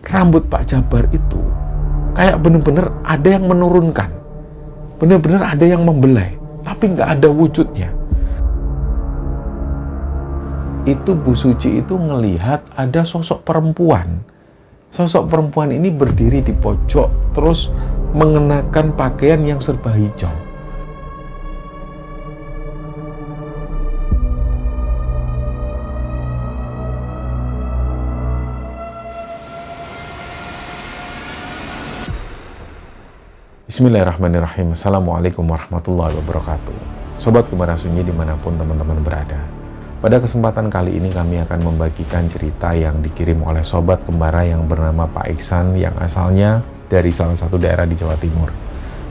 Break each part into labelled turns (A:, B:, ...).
A: rambut Pak Jabar itu kayak bener-bener ada yang menurunkan, bener-bener ada yang membelai, tapi nggak ada wujudnya. Itu Bu Suci itu ngelihat ada sosok perempuan. Sosok perempuan ini berdiri di pojok, terus mengenakan pakaian yang serba hijau. Bismillahirrahmanirrahim. Assalamualaikum warahmatullahi wabarakatuh. Sobat Kembar Sunyi dimanapun teman-teman berada. Pada kesempatan kali ini kami akan membagikan cerita yang dikirim oleh Sobat Kembara yang bernama Pak Iksan yang asalnya dari salah satu daerah di Jawa Timur.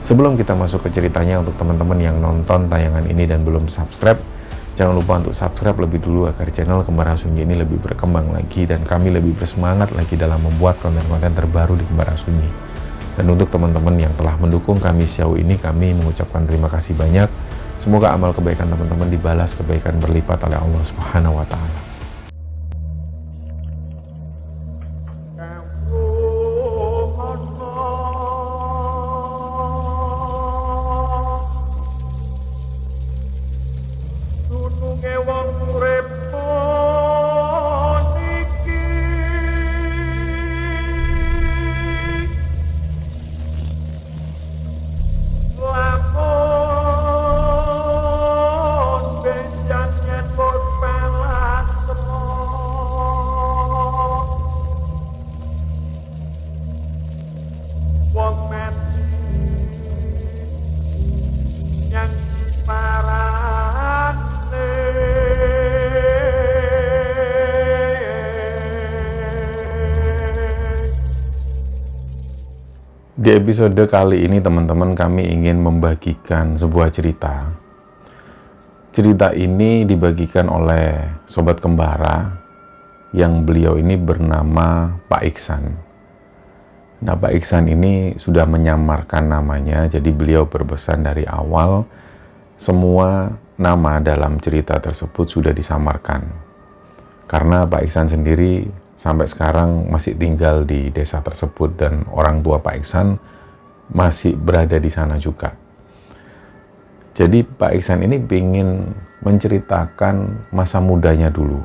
A: Sebelum kita masuk ke ceritanya, untuk teman-teman yang nonton tayangan ini dan belum subscribe, jangan lupa untuk subscribe lebih dulu agar channel Kembar Sunyi ini lebih berkembang lagi dan kami lebih bersemangat lagi dalam membuat konten-konten terbaru di Kembar Sunyi. Dan untuk teman-teman yang telah mendukung kami sejauh ini, kami mengucapkan terima kasih banyak. Semoga amal kebaikan teman-teman dibalas kebaikan berlipat oleh Allah Subhanahu wa Ta'ala. Di episode kali ini teman-teman, kami ingin membagikan sebuah cerita. Cerita ini dibagikan oleh Sobat Kembara yang beliau ini bernama Pak Iksan. Nah, Pak Iksan ini sudah menyamarkan namanya, jadi beliau berpesan dari awal semua nama dalam cerita tersebut sudah disamarkan. Karena Pak Iksan sendiri sampai sekarang masih tinggal di desa tersebut dan orang tua Pak Iksan masih berada di sana juga. Jadi Pak Iksan ini ingin menceritakan masa mudanya dulu.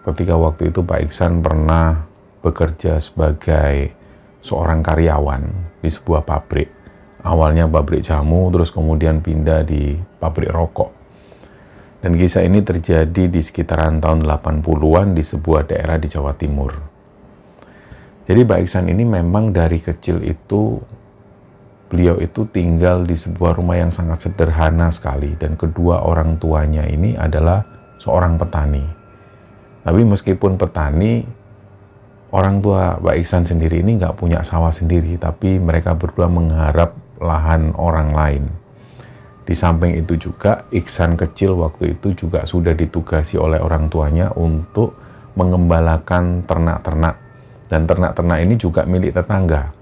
A: Ketika waktu itu Pak Iksan pernah bekerja sebagai seorang karyawan di sebuah pabrik. Awalnya pabrik jamu, terus kemudian pindah di pabrik rokok. Dan kisah ini terjadi di sekitaran tahun 80-an di sebuah daerah di Jawa Timur. Jadi Pak Iksan ini memang dari kecil itu, beliau itu tinggal di sebuah rumah yang sangat sederhana sekali. Dan kedua orang tuanya ini adalah seorang petani. Tapi meskipun petani, orang tua Pak Iksan sendiri ini nggak punya sawah sendiri. Tapi mereka berdua mengharap lahan orang lain. Di samping itu juga, Iksan kecil waktu itu juga sudah ditugasi oleh orang tuanya untuk mengembalakan ternak-ternak. Dan ternak-ternak ini juga milik tetangga.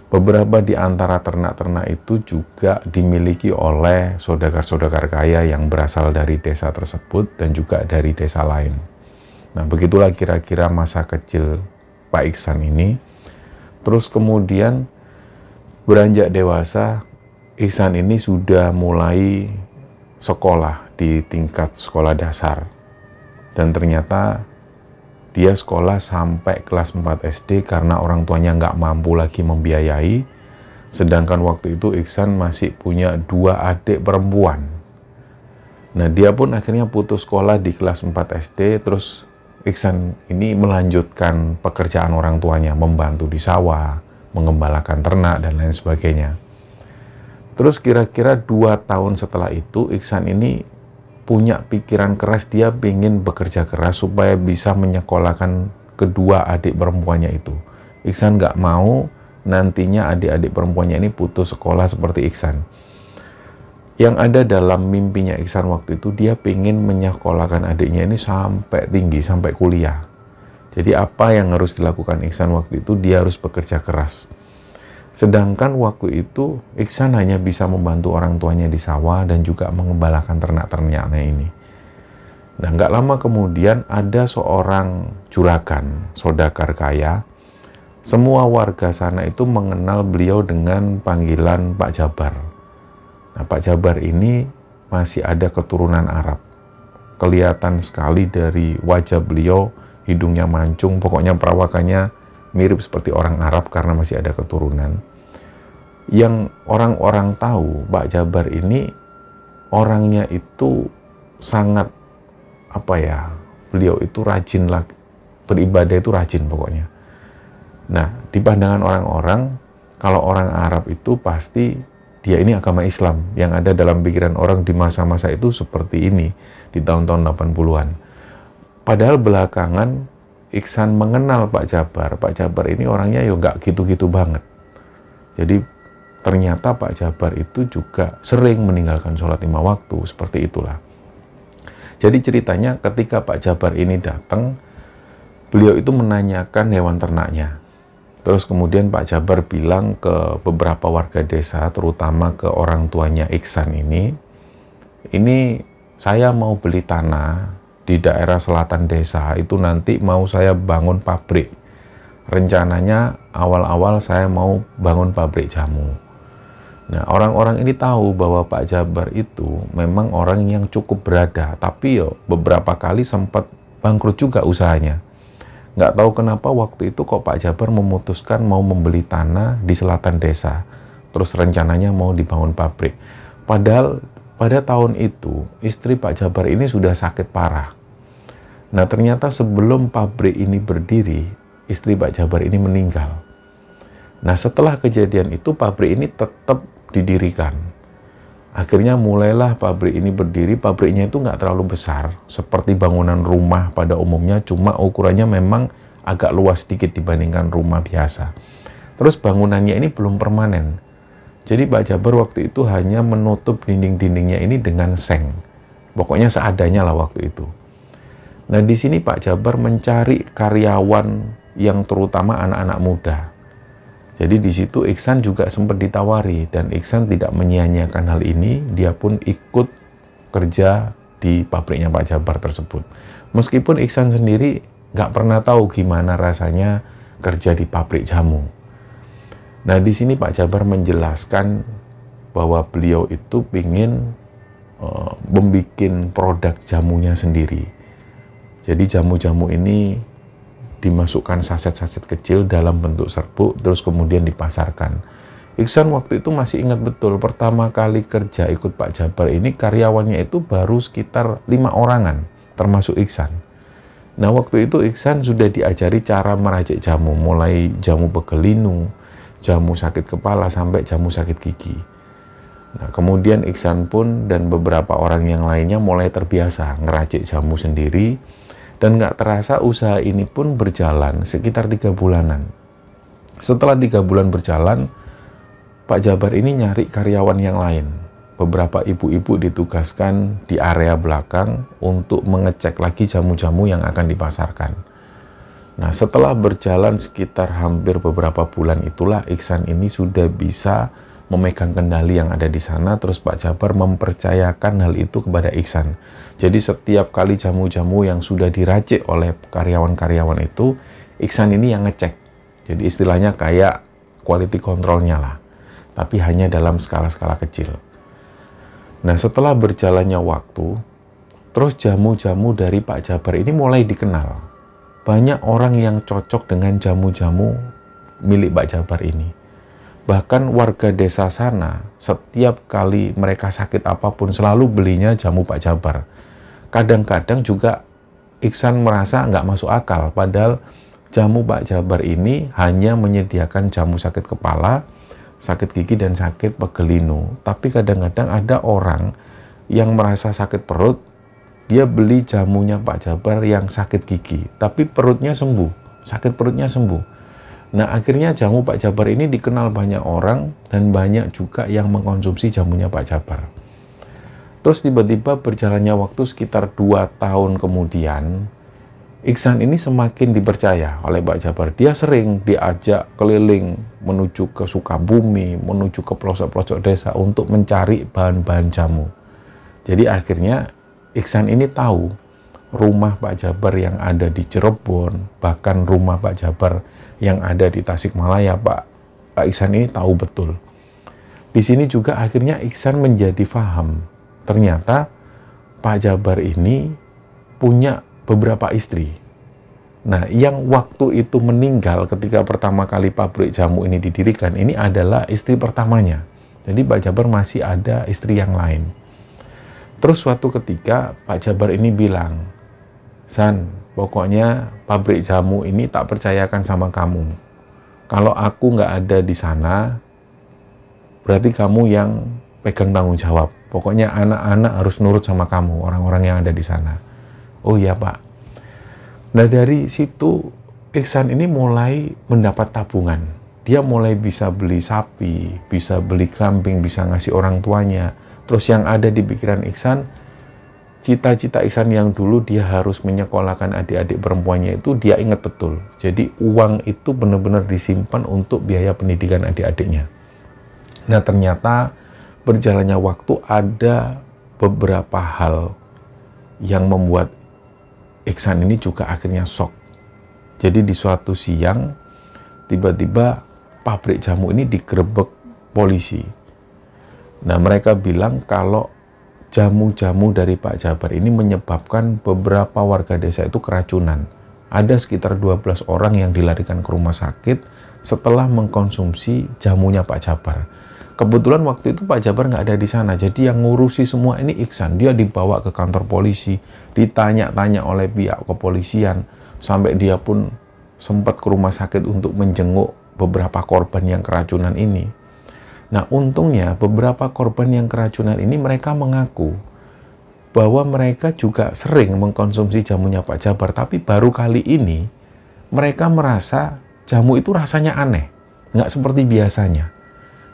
A: Beberapa di antara ternak-ternak itu juga dimiliki oleh saudagar-saudagar kaya yang berasal dari desa tersebut dan juga dari desa lain. Nah, begitulah kira-kira masa kecil Pak Iksan ini. Terus kemudian beranjak dewasa, Iksan ini sudah mulai sekolah di tingkat sekolah dasar. Dan ternyata dia sekolah sampai kelas 4 SD karena orang tuanya nggak mampu lagi membiayai. Sedangkan waktu itu Iksan masih punya 2 adik perempuan. Nah, dia pun akhirnya putus sekolah di kelas 4 SD. Terus Iksan ini melanjutkan pekerjaan orang tuanya, membantu di sawah, mengembalakan ternak, dan lain sebagainya. Terus kira-kira 2 tahun setelah itu, Iksan ini punya pikiran keras, dia ingin bekerja keras supaya bisa menyekolahkan kedua adik perempuannya itu. Iksan nggak mau nantinya adik-adik perempuannya ini putus sekolah seperti Iksan. Yang ada dalam mimpinya Iksan waktu itu, dia ingin menyekolahkan adiknya ini sampai tinggi, sampai kuliah. Jadi apa yang harus dilakukan Iksan waktu itu, dia harus bekerja keras. Sedangkan waktu itu Iksan hanya bisa membantu orang tuanya di sawah dan juga mengembalakan ternak-ternaknya ini. Nah, nggak lama kemudian ada seorang juragan, saudagar kaya, semua warga sana itu mengenal beliau dengan panggilan Pak Jabar. Nah, Pak Jabar ini masih ada keturunan Arab. Kelihatan sekali dari wajah beliau, hidungnya mancung, pokoknya perawakannya mirip seperti orang Arab karena masih ada keturunan. Yang orang-orang tahu Pak Jabar ini orangnya itu sangat beliau itu rajin lah, beribadah itu rajin pokoknya. Nah, di pandangan orang-orang, kalau orang Arab itu pasti dia ini agama Islam. Yang ada dalam pikiran orang di masa-masa itu seperti ini, di tahun-tahun 80-an. Padahal belakangan Iksan mengenal Pak Jabar. Pak Jabar ini orangnya nggak gitu-gitu banget. Jadi ternyata Pak Jabar itu juga sering meninggalkan sholat 5 waktu, seperti itulah. Jadi ceritanya ketika Pak Jabar ini datang, beliau itu menanyakan hewan ternaknya. Terus kemudian Pak Jabar bilang ke beberapa warga desa, terutama ke orang tuanya Iksan ini saya mau beli tanah di daerah selatan desa, itu nanti mau saya bangun pabrik. Rencananya awal-awal saya mau bangun pabrik jamu. Nah, orang-orang ini tahu bahwa Pak Jabar itu memang orang yang cukup berada, tapi beberapa kali sempat bangkrut juga usahanya. Nggak tahu kenapa waktu itu kok Pak Jabar memutuskan mau membeli tanah di selatan desa, terus rencananya mau dibangun pabrik. Padahal pada tahun itu istri Pak Jabar ini sudah sakit parah. Nah, ternyata sebelum pabrik ini berdiri, istri Pak Jabar ini meninggal. Nah, setelah kejadian itu pabrik ini tetap didirikan. Akhirnya mulailah pabrik ini berdiri. Pabriknya itu nggak terlalu besar seperti bangunan rumah pada umumnya, cuma ukurannya memang agak luas sedikit dibandingkan rumah biasa. Terus bangunannya ini belum permanen. Jadi Pak Jabar waktu itu hanya menutup dinding-dindingnya ini dengan seng. Pokoknya seadanya lah waktu itu. Nah, di sini Pak Jabar mencari karyawan yang terutama anak-anak muda. Jadi di situ Iksan juga sempat ditawari, dan Iksan tidak menyia-nyiakan hal ini. Dia pun ikut kerja di pabriknya Pak Jabar tersebut. Meskipun Iksan sendiri nggak pernah tahu gimana rasanya kerja di pabrik jamu. Nah, di sini Pak Jabar menjelaskan bahwa beliau itu ingin membuat produk jamunya sendiri. Jadi jamu-jamu ini dimasukkan saset-saset kecil dalam bentuk serbuk, terus kemudian dipasarkan. Iksan waktu itu masih ingat betul, pertama kali kerja ikut Pak Jabar ini karyawannya itu baru sekitar 5 orangan, termasuk Iksan. Nah, waktu itu Iksan sudah diajari cara meracik jamu, mulai jamu pegelinu, jamu sakit kepala, sampai jamu sakit gigi. Nah, kemudian Iksan pun dan beberapa orang yang lainnya mulai terbiasa ngeracik jamu sendiri. Dan nggak terasa usaha ini pun berjalan sekitar 3 bulanan. Setelah 3 bulan berjalan, Pak Jabar ini nyari karyawan yang lain. Beberapa ibu-ibu ditugaskan di area belakang untuk mengecek lagi jamu-jamu yang akan dipasarkan. Nah, setelah berjalan sekitar hampir beberapa bulan itulah Iksan ini sudah bisa memegang kendali yang ada di sana. Terus Pak Jabar mempercayakan hal itu kepada Iksan. Jadi setiap kali jamu-jamu yang sudah diracik oleh karyawan-karyawan itu, Iksan ini yang ngecek. Jadi istilahnya kayak quality controlnya lah, tapi hanya dalam skala-skala kecil. Nah, setelah berjalannya waktu, terus jamu-jamu dari Pak Jabar ini mulai dikenal. Banyak orang yang cocok dengan jamu-jamu milik Pak Jabar ini. Bahkan warga desa sana, setiap kali mereka sakit apapun selalu belinya jamu Pak Jabar. Kadang-kadang juga Iksan merasa nggak masuk akal, padahal jamu Pak Jabar ini hanya menyediakan jamu sakit kepala, sakit gigi, dan sakit pegelinu. Tapi kadang-kadang ada orang yang merasa sakit perut, dia beli jamunya Pak Jabar yang sakit gigi, tapi perutnya sembuh, sakit perutnya sembuh. Nah, akhirnya jamu Pak Jabar ini dikenal banyak orang, dan banyak juga yang mengkonsumsi jamunya Pak Jabar. Terus tiba-tiba berjalannya waktu sekitar 2 tahun kemudian, Iksan ini semakin dipercaya oleh Pak Jabar. Dia sering diajak keliling menuju ke Sukabumi, menuju ke pelosok-pelosok desa untuk mencari bahan-bahan jamu. Jadi akhirnya Iksan ini tahu rumah Pak Jabar yang ada di Cirebon, bahkan rumah Pak Jabar yang ada di Tasikmalaya, Pak Iksan ini tahu betul. Di sini juga akhirnya Iksan menjadi paham. Ternyata Pak Jabar ini punya beberapa istri. Nah, yang waktu itu meninggal ketika pertama kali pabrik jamu ini didirikan, ini adalah istri pertamanya. Jadi Pak Jabar masih ada istri yang lain. Terus suatu ketika Pak Jabar ini bilang, "San, pokoknya pabrik jamu ini tak percayakan sama kamu. Kalau aku nggak ada di sana, berarti kamu yang pegang tanggung jawab. Pokoknya anak-anak harus nurut sama kamu, orang-orang yang ada di sana." Oh iya, Pak. Nah, dari situ Iksan ini mulai mendapat tabungan. Dia mulai bisa beli sapi, bisa beli kambing, bisa ngasih orang tuanya. Terus yang ada di pikiran Iksan, cita-cita Iksan yang dulu dia harus menyekolahkan adik-adik perempuannya itu dia ingat betul. Jadi uang itu benar-benar disimpan untuk biaya pendidikan adik-adiknya. Nah, ternyata berjalannya waktu ada beberapa hal yang membuat Iksan ini juga akhirnya shock. Jadi di suatu siang, tiba-tiba pabrik jamu ini digerebek polisi. Nah, mereka bilang kalau jamu-jamu dari Pak Jabar ini menyebabkan beberapa warga desa itu keracunan. Ada sekitar 12 orang yang dilarikan ke rumah sakit setelah mengkonsumsi jamunya Pak Jabar. Kebetulan waktu itu Pak Jabar nggak ada di sana, jadi yang ngurusi semua ini Iksan. Dia dibawa ke kantor polisi, ditanya-tanya oleh pihak kepolisian, sampai dia pun sempat ke rumah sakit untuk menjenguk beberapa korban yang keracunan ini. Nah, untungnya beberapa korban yang keracunan ini mereka mengaku bahwa mereka juga sering mengkonsumsi jamunya Pak Jabar, tapi baru kali ini mereka merasa jamu itu rasanya aneh, nggak seperti biasanya.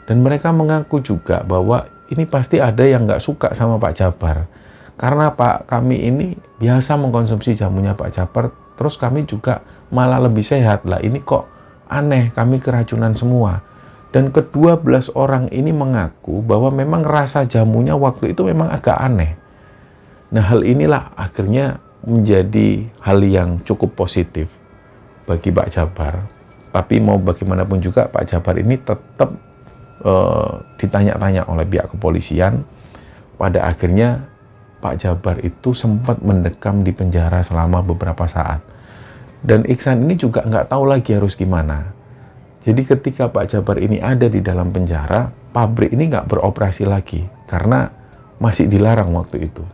A: Dan mereka mengaku juga bahwa ini pasti ada yang nggak suka sama Pak Jabar. Karena Pak, kami ini biasa mengkonsumsi jamunya Pak Jabar, terus kami juga malah lebih sehat. Lah ini kok aneh, kami keracunan semua. Dan ke-12 orang ini mengaku bahwa memang rasa jamunya waktu itu memang agak aneh. Nah, hal inilah akhirnya menjadi hal yang cukup positif bagi Pak Jabar. Tapi mau bagaimanapun juga Pak Jabar ini tetap ditanya-tanya oleh pihak kepolisian. Pada akhirnya Pak Jabar itu sempat mendekam di penjara selama beberapa saat. Dan Iksan ini juga nggak tahu lagi harus gimana. Jadi ketika Pak Jabar ini ada di dalam penjara, pabrik ini nggak beroperasi lagi karena masih dilarang waktu itu.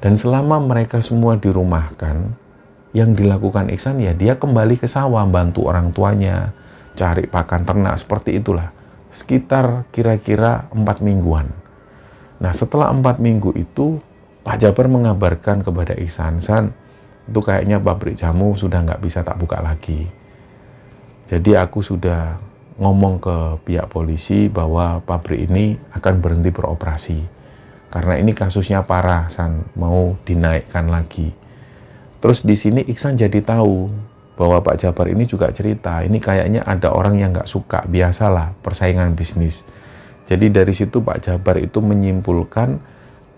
A: Dan selama mereka semua dirumahkan, yang dilakukan Iksan ya dia kembali ke sawah, bantu orang tuanya, cari pakan ternak, seperti itulah. Sekitar kira-kira 4 mingguan. Nah, setelah 4 minggu itu, Pak Jabar mengabarkan kepada Iksan, "San, itu kayaknya pabrik jamu sudah nggak bisa tak buka lagi. Jadi aku sudah ngomong ke pihak polisi bahwa pabrik ini akan berhenti beroperasi. Karena ini kasusnya parah, San, mau dinaikkan lagi." Terus di sini Iksan jadi tahu bahwa Pak Jabar ini juga cerita, ini kayaknya ada orang yang nggak suka, biasalah persaingan bisnis. Jadi dari situ Pak Jabar itu menyimpulkan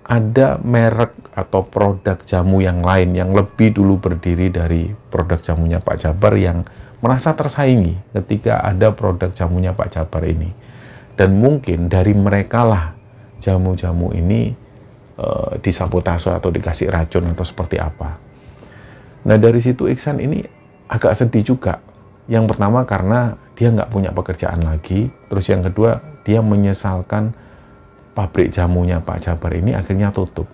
A: ada merek atau produk jamu yang lain yang lebih dulu berdiri dari produk jamunya Pak Jabar yang merasa tersaingi ketika ada produk jamunya Pak Jabar ini. Dan mungkin dari mereka lah jamu-jamu ini disabotase atau dikasih racun atau seperti apa. Nah, dari situ Iksan ini agak sedih juga. Yang pertama karena dia nggak punya pekerjaan lagi. Terus yang kedua, dia menyesalkan pabrik jamunya Pak Jabar ini akhirnya tutup.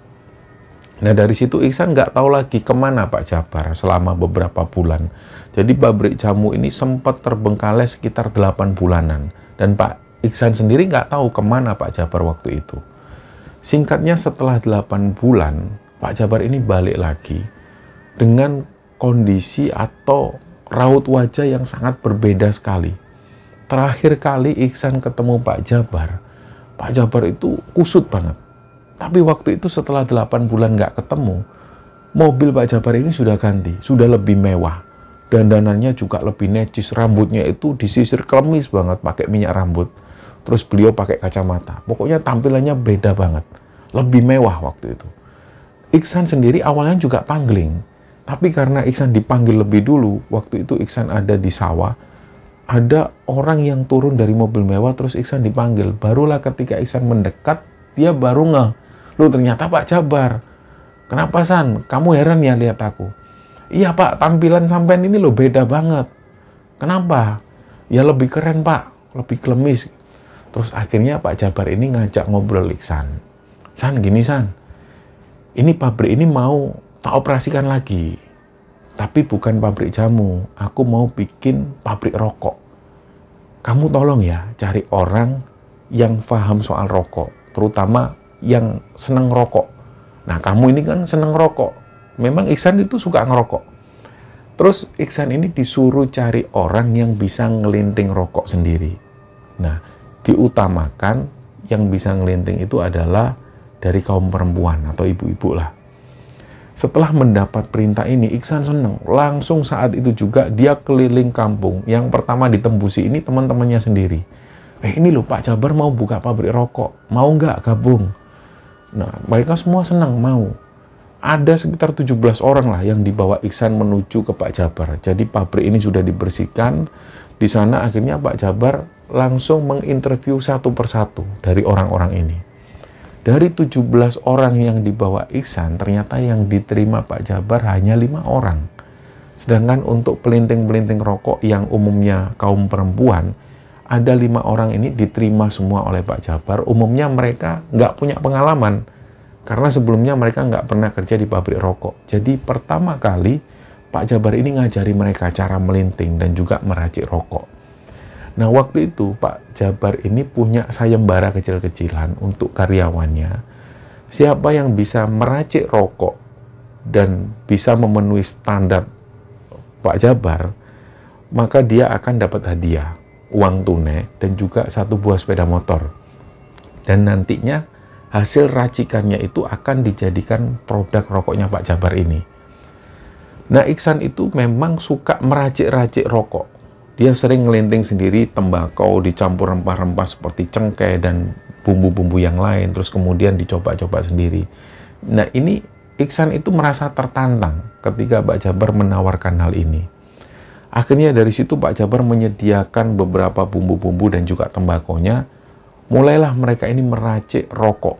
A: Nah, dari situ Iksan nggak tahu lagi kemana Pak Jabar selama beberapa bulan. Jadi pabrik jamu ini sempat terbengkalai sekitar 8 bulanan. Dan Pak Iksan sendiri nggak tahu kemana Pak Jabar waktu itu. Singkatnya setelah 8 bulan, Pak Jabar ini balik lagi dengan kondisi atau raut wajah yang sangat berbeda sekali. Terakhir kali Iksan ketemu Pak Jabar itu kusut banget. Tapi waktu itu setelah 8 bulan nggak ketemu, mobil Pak Jabar ini sudah ganti, sudah lebih mewah. Dandanannya juga lebih necis, rambutnya itu disisir klemis banget, pakai minyak rambut. Terus beliau pakai kacamata. Pokoknya tampilannya beda banget, lebih mewah waktu itu. Iksan sendiri awalnya juga pangling. Tapi karena Iksan dipanggil lebih dulu, waktu itu Iksan ada di sawah, ada orang yang turun dari mobil mewah, terus Iksan dipanggil. Barulah ketika Iksan mendekat, dia baru ngeh, "Loh, ternyata Pak Jabar. Kenapa, San? Kamu heran ya lihat aku?" "Iya, Pak, tampilan sampean ini loh beda banget." "Kenapa?" "Ya lebih keren, Pak, lebih klemis." Terus akhirnya Pak Jabar ini ngajak ngobrol Iksan. "San, gini San, ini pabrik ini mau tak operasikan lagi. Tapi bukan pabrik jamu, aku mau bikin pabrik rokok. Kamu tolong ya cari orang yang paham soal rokok, terutama yang seneng rokok. Nah, kamu ini kan seneng rokok. Memang Iksan itu suka ngerokok." Terus Iksan ini disuruh cari orang yang bisa ngelinting rokok sendiri. Nah, diutamakan yang bisa ngelinting itu adalah dari kaum perempuan atau ibu-ibu lah. Setelah mendapat perintah ini, Iksan seneng. Langsung saat itu juga dia keliling kampung. Yang pertama ditembusi ini teman-temannya sendiri. Ini loh Pak Jabar mau buka pabrik rokok. Mau nggak gabung?" Nah, mereka semua senang mau. Ada sekitar 17 orang lah yang dibawa Iksan menuju ke Pak Jabar. Jadi pabrik ini sudah dibersihkan. Di sana akhirnya Pak Jabar langsung menginterview satu persatu dari orang-orang ini. Dari 17 orang yang dibawa Iksan, ternyata yang diterima Pak Jabar hanya 5 orang. Sedangkan untuk pelinting-pelinting rokok yang umumnya kaum perempuan, ada 5 orang ini diterima semua oleh Pak Jabar. Umumnya mereka nggak punya pengalaman, karena sebelumnya mereka nggak pernah kerja di pabrik rokok. Jadi pertama kali Pak Jabar ini ngajari mereka cara melinting dan juga meracik rokok. Nah, waktu itu Pak Jabar ini punya sayembara kecil-kecilan untuk karyawannya. Siapa yang bisa meracik rokok dan bisa memenuhi standar Pak Jabar, maka dia akan dapat hadiah, uang tunai, dan juga 1 buah sepeda motor. Dan nantinya hasil racikannya itu akan dijadikan produk rokoknya Pak Jabar ini. Nah, Iksan itu memang suka meracik-racik rokok. Dia sering ngelinting sendiri tembakau dicampur rempah-rempah seperti cengkeh dan bumbu-bumbu yang lain, terus kemudian dicoba-coba sendiri. Nah, ini Iksan itu merasa tertantang ketika Pak Jabar menawarkan hal ini. Akhirnya dari situ Pak Jabar menyediakan beberapa bumbu-bumbu dan juga tembakonya. Mulailah mereka ini meracik rokok.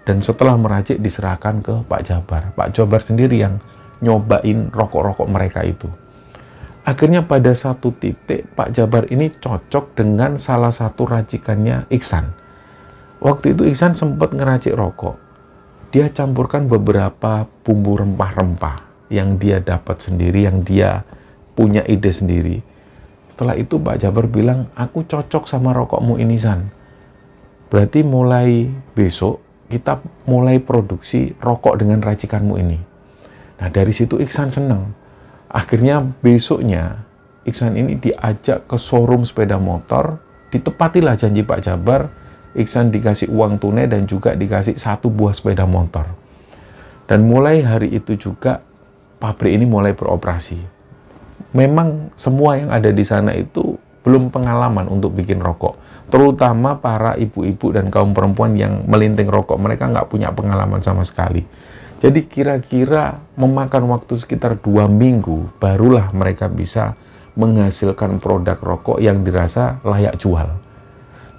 A: Dan setelah meracik diserahkan ke Pak Jabar. Pak Jabar sendiri yang nyobain rokok-rokok mereka itu. Akhirnya pada satu titik Pak Jabar ini cocok dengan salah satu racikannya Iksan. Waktu itu Iksan sempat ngeracik rokok. Dia campurkan beberapa bumbu rempah-rempah yang dia dapat sendiri, yang dia punya ide sendiri. Setelah itu Pak Jabar bilang, "Aku cocok sama rokokmu ini, San. Berarti mulai besok kita mulai produksi rokok dengan racikanmu ini." Nah, dari situ Iksan senang. Akhirnya besoknya Iksan ini diajak ke showroom sepeda motor. Ditepatilah janji Pak Jabar. Iksan dikasih uang tunai dan juga dikasih 1 buah sepeda motor. Dan mulai hari itu juga pabrik ini mulai beroperasi. Memang semua yang ada di sana itu belum pengalaman untuk bikin rokok. Terutama para ibu-ibu dan kaum perempuan yang melinting rokok. Mereka nggak punya pengalaman sama sekali. Jadi kira-kira memakan waktu sekitar 2 minggu, barulah mereka bisa menghasilkan produk rokok yang dirasa layak jual.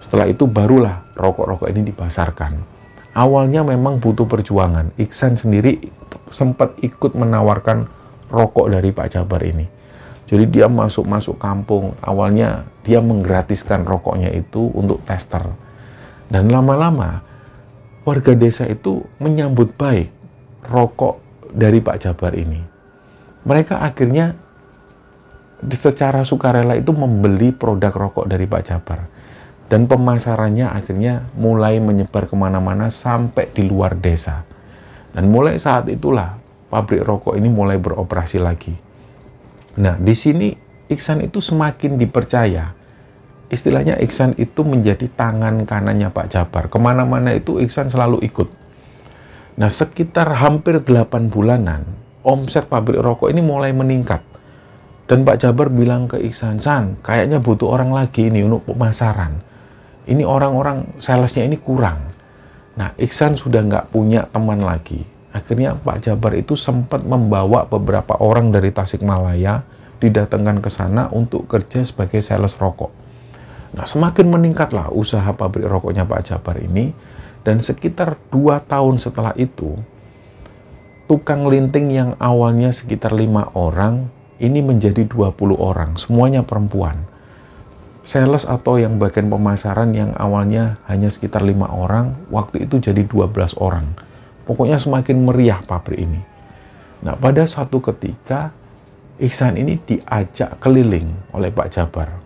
A: Setelah itu barulah rokok-rokok ini dipasarkan. Awalnya memang butuh perjuangan. Iksan sendiri sempat ikut menawarkan rokok dari Pak Jabar ini. Jadi dia masuk kampung. Awalnya dia menggratiskan rokoknya itu untuk tester. Dan lama-lama warga desa itu menyambut baik rokok dari Pak Jabar ini. Mereka akhirnya secara sukarela itu membeli produk rokok dari Pak Jabar. Dan pemasarannya akhirnya mulai menyebar kemana-mana sampai di luar desa. Dan mulai saat itulah pabrik rokok ini mulai beroperasi lagi. Nah, di sini Iksan itu semakin dipercaya. Istilahnya Iksan itu menjadi tangan kanannya Pak Jabar. Kemana-mana itu Iksan selalu ikut. Nah, sekitar hampir 8 bulanan, omset pabrik rokok ini mulai meningkat. Dan Pak Jabar bilang ke Iksan, "San, kayaknya butuh orang lagi ini untuk pemasaran. Ini orang-orang salesnya ini kurang." Nah, Iksan sudah nggak punya teman lagi. Akhirnya Pak Jabar itu sempat membawa beberapa orang dari Tasikmalaya didatangkan ke sana untuk kerja sebagai sales rokok. Nah, semakin meningkatlah usaha pabrik rokoknya Pak Jabar ini, dan sekitar 2 tahun setelah itu, tukang linting yang awalnya sekitar 5 orang, ini menjadi 20 orang, semuanya perempuan. Sales atau yang bagian pemasaran yang awalnya hanya sekitar 5 orang, waktu itu jadi 12 orang. Pokoknya semakin meriah pabrik ini. Nah, pada suatu ketika, Iksan ini diajak keliling oleh Pak Jabar.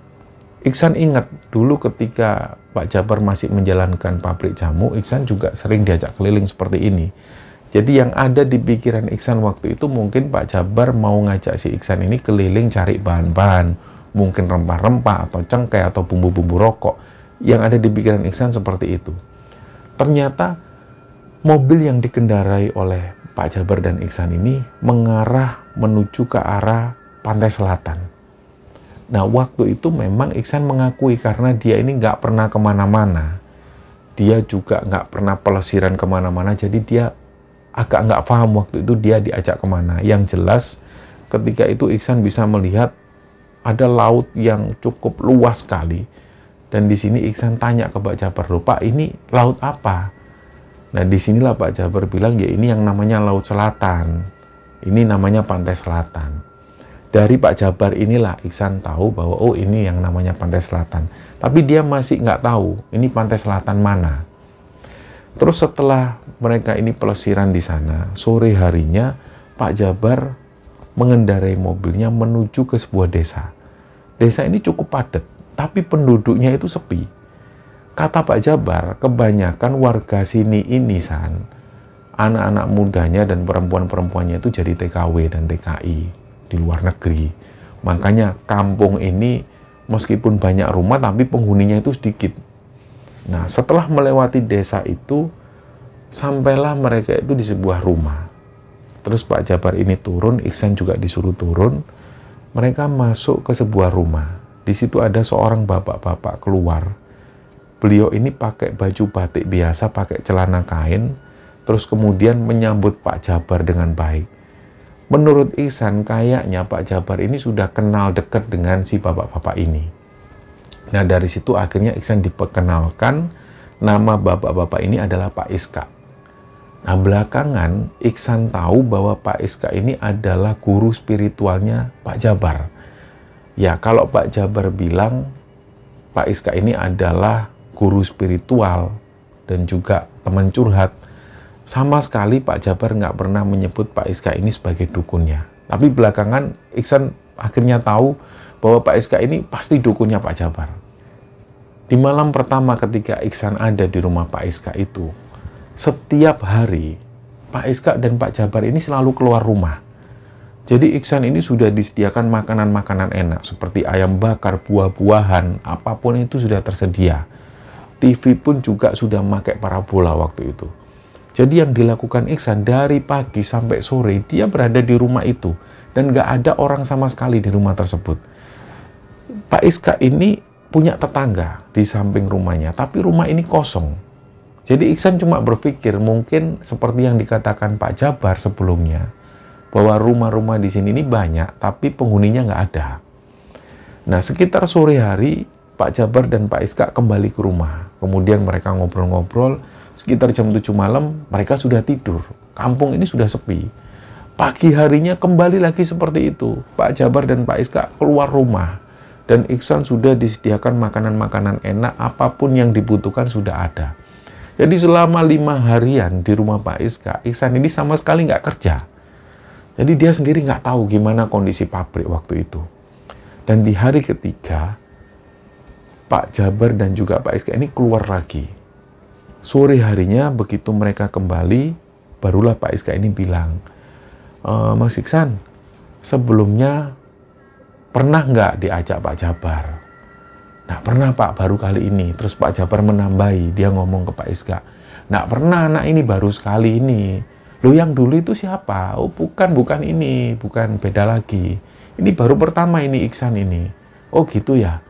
A: Iksan ingat dulu ketika Pak Jabar masih menjalankan pabrik jamu, Iksan juga sering diajak keliling seperti ini. Jadi yang ada di pikiran Iksan waktu itu mungkin Pak Jabar mau ngajak si Iksan ini keliling cari bahan-bahan, mungkin rempah-rempah atau cengkeh atau bumbu-bumbu rokok. Yang ada di pikiran Iksan seperti itu. Ternyata mobil yang dikendarai oleh Pak Jabar dan Iksan ini mengarah menuju ke arah pantai selatan. Nah, waktu itu memang Iksan mengakui karena dia ini nggak pernah kemana-mana. Dia juga nggak pernah pelesiran kemana-mana, jadi dia agak nggak paham waktu itu dia diajak kemana. Yang jelas ketika itu Iksan bisa melihat ada laut yang cukup luas sekali. Dan di sini Iksan tanya ke Pak Jabar, "Loh Pak, ini laut apa?" Nah, disinilah Pak Jabar bilang, ya ini yang namanya Laut Selatan. Ini namanya Pantai Selatan. Dari Pak Jabar inilah Iksan tahu bahwa, oh ini yang namanya Pantai Selatan. Tapi dia masih nggak tahu, ini Pantai Selatan mana. Terus setelah mereka ini pelesiran di sana, sore harinya Pak Jabar mengendarai mobilnya menuju ke sebuah desa. Desa ini cukup padat, tapi penduduknya itu sepi. Kata Pak Jabar, kebanyakan warga sini ini, anak-anak mudanya dan perempuan-perempuannya itu jadi TKW dan TKI di luar negeri. Makanya kampung ini meskipun banyak rumah, tapi penghuninya itu sedikit. Nah, setelah melewati desa itu, sampailah mereka itu di sebuah rumah. Terus Pak Jabar ini turun, Iksan juga disuruh turun. Mereka masuk ke sebuah rumah. Di situ ada seorang bapak-bapak keluar. Beliau ini pakai baju batik biasa, pakai celana kain, terus kemudian menyambut Pak Jabar dengan baik. Menurut Iksan, kayaknya Pak Jabar ini sudah kenal dekat dengan si bapak-bapak ini. Nah, dari situ akhirnya Iksan diperkenalkan, nama bapak-bapak ini adalah Pak Iska. Nah, belakangan Iksan tahu bahwa Pak Iska ini adalah guru spiritualnya Pak Jabar. Ya, kalau Pak Jabar bilang Pak Iska ini adalah guru spiritual dan juga teman curhat, sama sekali Pak Jabar nggak pernah menyebut Pak Iska ini sebagai dukunnya. Tapi belakangan Iksan akhirnya tahu bahwa Pak Iska ini pasti dukunnya Pak Jabar. Di malam pertama ketika Iksan ada di rumah Pak Iska itu, setiap hari Pak Iska dan Pak Jabar ini selalu keluar rumah. Jadi Iksan ini sudah disediakan makanan-makanan enak seperti ayam bakar, buah-buahan, apapun itu sudah tersedia. TV pun juga sudah pakai parabola waktu itu. Jadi yang dilakukan Iksan dari pagi sampai sore, dia berada di rumah itu. Dan nggak ada orang sama sekali di rumah tersebut. Pak Iska ini punya tetangga di samping rumahnya, tapi rumah ini kosong. Jadi Iksan cuma berpikir mungkin seperti yang dikatakan Pak Jabar sebelumnya, bahwa rumah-rumah di sini ini banyak, tapi penghuninya nggak ada. Nah, sekitar sore hari, Pak Jabar dan Pak Iska kembali ke rumah. Kemudian mereka ngobrol-ngobrol, sekitar jam 7 malam mereka sudah tidur. Kampung ini sudah sepi. Pagi harinya kembali lagi seperti itu. Pak Jabar dan Pak Iska keluar rumah. Dan Iksan sudah disediakan makanan-makanan enak, apapun yang dibutuhkan sudah ada. Jadi selama 5 harian di rumah Pak Iska, Iksan ini sama sekali nggak kerja. Jadi dia sendiri nggak tahu gimana kondisi pabrik waktu itu. Dan di hari ketiga, Pak Jabar dan juga Pak Iska ini keluar lagi. Sore harinya begitu mereka kembali, barulah Pak Iska ini bilang, "Mas Iksan, sebelumnya pernah nggak diajak Pak Jabar?" "Nggak pernah Pak, baru kali ini." Terus Pak Jabar menambahi, dia ngomong ke Pak Iska, "Nggak pernah anak ini, baru sekali ini." "Loh, yang dulu itu siapa?" "Oh bukan ini, bukan, beda lagi. Ini baru pertama ini Iksan ini." "Oh gitu ya.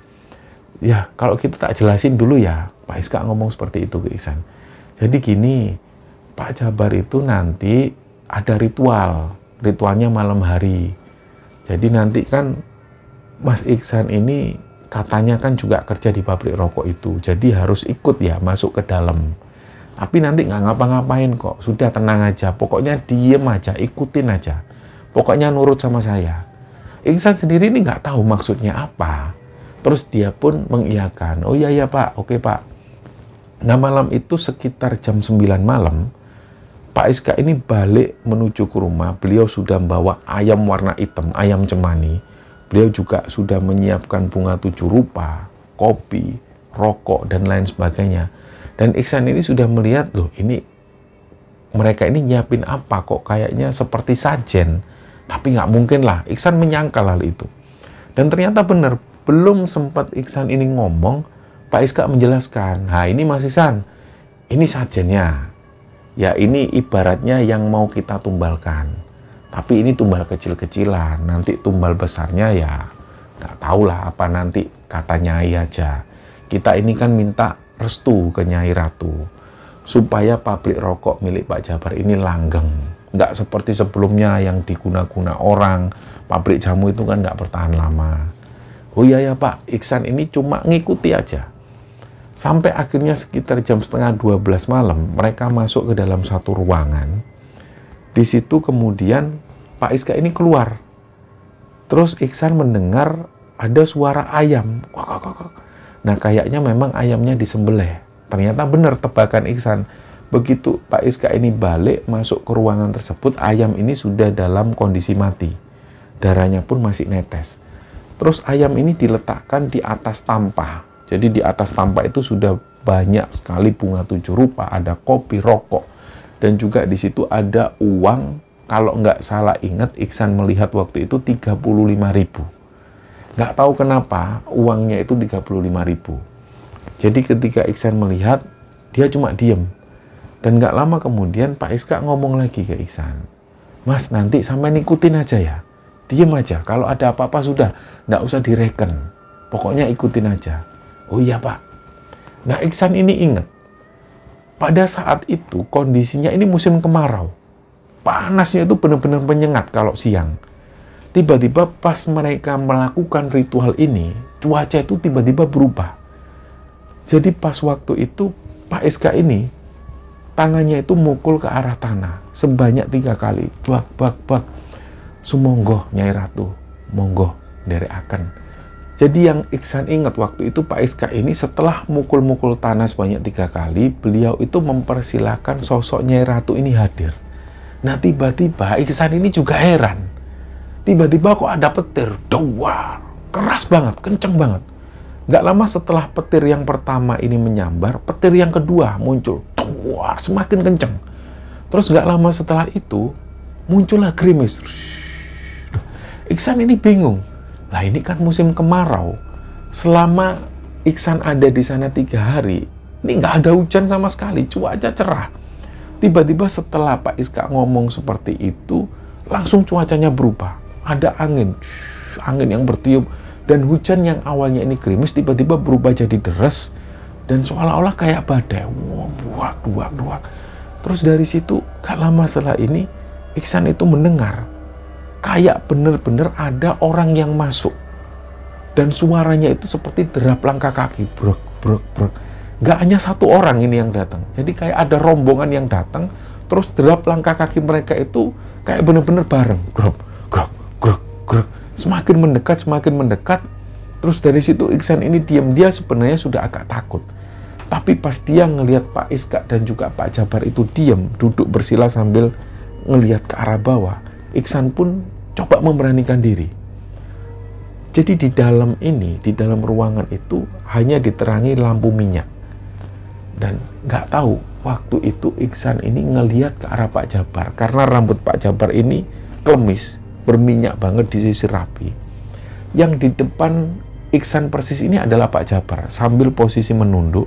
A: Ya, kalau kita tak jelasin dulu ya." Pak Iska ngomong seperti itu ke Iksan. "Jadi gini, Pak Jabar itu nanti ada ritualnya malam hari. Jadi nanti kan Mas Iksan ini katanya kan juga kerja di pabrik rokok itu, jadi harus ikut ya masuk ke dalam. Tapi nanti nggak ngapa-ngapain kok, sudah tenang aja, pokoknya diem aja, ikutin aja, pokoknya nurut sama saya. Iksan sendiri ini nggak tahu maksudnya apa. Terus dia pun mengiyakan, oh iya Pak, oke Pak. Nah malam itu sekitar jam 9 malam, Pak Iska ini balik menuju ke rumah. Beliau sudah membawa ayam warna hitam, ayam cemani. Beliau juga sudah menyiapkan bunga 7 rupa, kopi, rokok, dan lain sebagainya. Dan Iksan ini sudah melihat, loh ini mereka ini nyiapin apa kok kayaknya seperti sajen. Tapi nggak mungkin lah, Iksan menyangkal hal itu. Dan ternyata benar, belum sempat Iksan ini ngomong, Pak Iska menjelaskan, nah ini Mas Iksan, ini sajennya. Ya ini ibaratnya yang mau kita tumbalkan. Tapi ini tumbal kecil-kecilan, nanti tumbal besarnya ya nggak tahu lah apa nanti, kata Nyai aja. Kita ini kan minta restu ke Nyai Ratu, supaya pabrik rokok milik Pak Jabar ini langgeng. Nggak seperti sebelumnya yang diguna-guna orang, pabrik jamu itu kan nggak bertahan lama. Oh iya ya Pak, Iksan ini cuma ngikuti aja. Sampai akhirnya sekitar jam setengah 12 malam, mereka masuk ke dalam satu ruangan. Di situ kemudian Pak Iska ini keluar. Terus Iksan mendengar ada suara ayam. Nah kayaknya memang ayamnya disembelih. Ternyata benar tebakan Iksan. Begitu Pak Iska ini balik masuk ke ruangan tersebut, ayam ini sudah dalam kondisi mati. Darahnya pun masih netes. Terus ayam ini diletakkan di atas tampah. Jadi di atas tampah itu sudah banyak sekali bunga 7 rupa, ada kopi, rokok, dan juga di situ ada uang. Kalau nggak salah ingat, Iksan melihat waktu itu 35.000. Nggak tahu kenapa uangnya itu 35.000. Jadi ketika Iksan melihat, dia cuma diem. Dan nggak lama kemudian Pak Iska ngomong lagi ke Iksan, Mas nanti sampai ikutin aja ya, diem aja, kalau ada apa-apa sudah, nggak usah direken, pokoknya ikutin aja. Oh iya Pak. Nah Iksan ini ingat, pada saat itu kondisinya ini musim kemarau. Panasnya itu benar-benar menyengat kalau siang. Tiba-tiba pas mereka melakukan ritual ini, cuaca itu tiba-tiba berubah. Jadi pas waktu itu Pak Iska ini, tangannya itu mukul ke arah tanah sebanyak 3 kali. Bak, bak, bak. Sumonggo Nyai Ratu, monggo nderekaken. Jadi yang Iksan ingat waktu itu Pak Iska ini setelah mukul-mukul tanah sebanyak 3 kali, beliau itu mempersilahkan sosok Nyai Ratu ini hadir. Nah tiba-tiba Iksan ini juga heran. Tiba-tiba kok ada petir, dawar, keras banget, kenceng banget. Gak lama setelah petir yang pertama ini menyambar, petir yang kedua muncul, dawar, semakin kenceng. Terus gak lama setelah itu, muncullah gerimis. Iksan ini bingung. Lah ini kan musim kemarau. Selama Iksan ada di sana 3 hari, ini nggak ada hujan sama sekali, cuaca cerah. Tiba-tiba setelah Pak Iska ngomong seperti itu, langsung cuacanya berubah. Ada angin yang bertiup, dan hujan yang awalnya ini gerimis tiba-tiba berubah jadi deras, dan seolah-olah kayak badai. Buak. Terus dari situ, gak lama setelah ini, Iksan itu mendengar kayak bener-bener ada orang yang masuk, dan suaranya itu seperti derap langkah kaki, brek. Gak hanya satu orang ini yang datang, jadi kayak ada rombongan yang datang, terus derap langkah kaki mereka itu kayak bener-bener bareng, grok. Semakin mendekat. Terus dari situ Iksan ini diam, dia sebenarnya sudah agak takut. Tapi pas dia ngelihat Pak Iska dan juga Pak Jabar itu diam, duduk bersila sambil ngelihat ke arah bawah, Iksan pun coba memberanikan diri. Jadi di dalam ruangan itu hanya diterangi lampu minyak. Dan nggak tahu waktu itu Iksan ini ngelihat ke arah Pak Jabar, karena rambut Pak Jabar ini klemis, berminyak banget, disisir rapi. Yang di depan Iksan persis ini adalah Pak Jabar sambil posisi menunduk.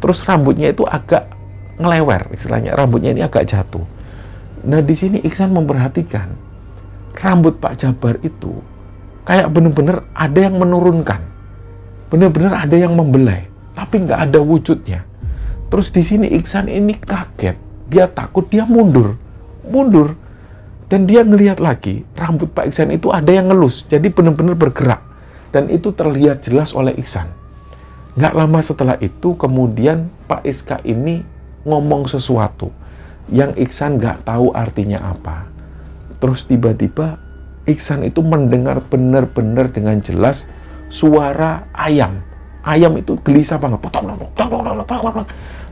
A: Terus rambutnya itu agak ngelewer, istilahnya rambutnya ini agak jatuh. Nah di sini Iksan memperhatikan rambut Pak Jabar itu kayak bener-bener ada yang menurunkan, bener-bener ada yang membelai, tapi nggak ada wujudnya. Terus di sini Iksan ini kaget, dia takut, dia mundur. Dan dia ngelihat lagi, rambut Pak Iksan itu ada yang ngelus, jadi benar-benar bergerak. Dan itu terlihat jelas oleh Iksan. Nggak lama setelah itu, kemudian Pak Iska ini ngomong sesuatu yang Iksan nggak tahu artinya apa. Terus tiba-tiba Iksan itu mendengar benar-benar dengan jelas suara ayam. Ayam itu gelisah banget.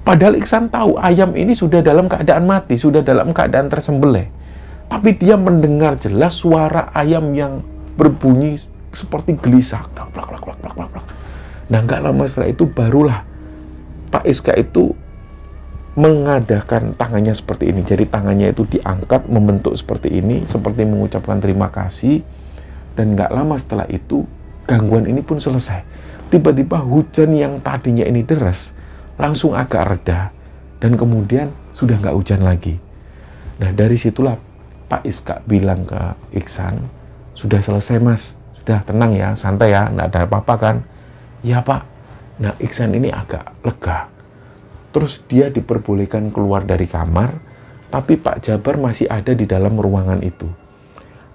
A: Padahal Iksan tahu ayam ini sudah dalam keadaan mati, sudah dalam keadaan tersembelih. Tapi dia mendengar jelas suara ayam yang berbunyi seperti gelisah. Nah, nggak lama setelah itu barulah Pak Iska itu mengadakan tangannya seperti ini. Jadi tangannya itu diangkat, membentuk seperti ini, seperti mengucapkan terima kasih. Dan nggak lama setelah itu, gangguan ini pun selesai. Tiba-tiba hujan yang tadinya ini deras, langsung agak reda. Dan kemudian sudah nggak hujan lagi. Nah, dari situlah Pak Iska bilang ke Iksan, sudah selesai mas, sudah tenang ya, santai ya, nggak ada apa-apa kan? Ya Pak. Nah, Iksan ini agak lega. Terus dia diperbolehkan keluar dari kamar, tapi Pak Jabar masih ada di dalam ruangan itu.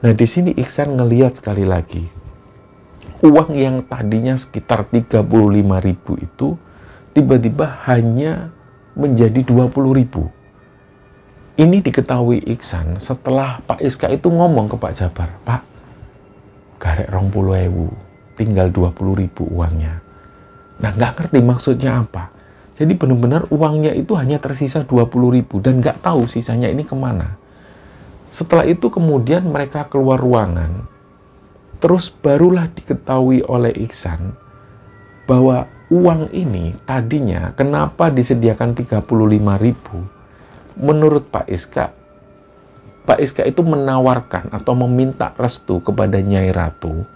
A: Nah, di sini Iksan ngelihat sekali lagi, uang yang tadinya sekitar 35.000 itu, tiba-tiba hanya menjadi 20.000. Ini diketahui Iksan setelah Pak Iska itu ngomong ke Pak Jabar, Pak, garek 20.000, tinggal 20.000 uangnya. Nah, nggak ngerti maksudnya apa. Jadi benar-benar uangnya itu hanya tersisa 20.000 dan nggak tahu sisanya ini kemana. Setelah itu kemudian mereka keluar ruangan, terus barulah diketahui oleh Iksan bahwa uang ini tadinya kenapa disediakan 35.000. Menurut Pak Iska itu menawarkan atau meminta restu kepada Nyai Ratu